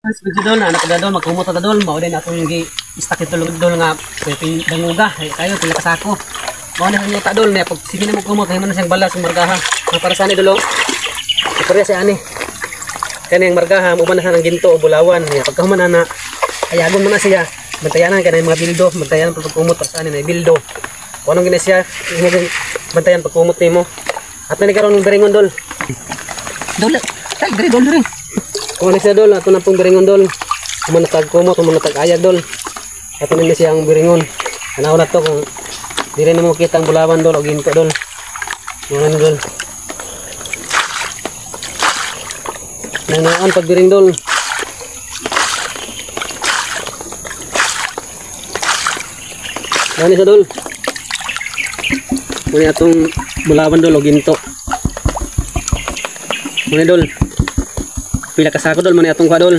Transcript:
Mas video dol, anak da dol, magkumot ta dol, mao din atong gi istak ito dol nga pwede danguga, kayo pila ka sako. Mao na niya ta dol, ne pag sige na mo kumot, hay man siyang balas ng margaha. Para sa ni dolo. Ikorya si ani. Kani ang margaha, uban na sa ng ginto o bulawan, niya pagkahuman na ayagon mo na siya. Bantayanan kanay mga bildo, bantayan pag kumot para sa ani na bildo. Kung anong gina siya, bantayan pag kumot nimo. At na ni karon ng beringon dol. Dol, tay dol diri. Kung ano siya dol, ato na pong biringon dol. Kumanatag kumot, kumanatag ayag dol. Ato na siya ang biringon. Kanaw na to kung di rin mo kita ang bulawan dol o ginto dol. Yung ano dol. Nangaan pagbiring dol. Ano siya dol. Muna atong bulawan dol o ginto. Muna dol. Pila kasako dol, muna atong kwa dol.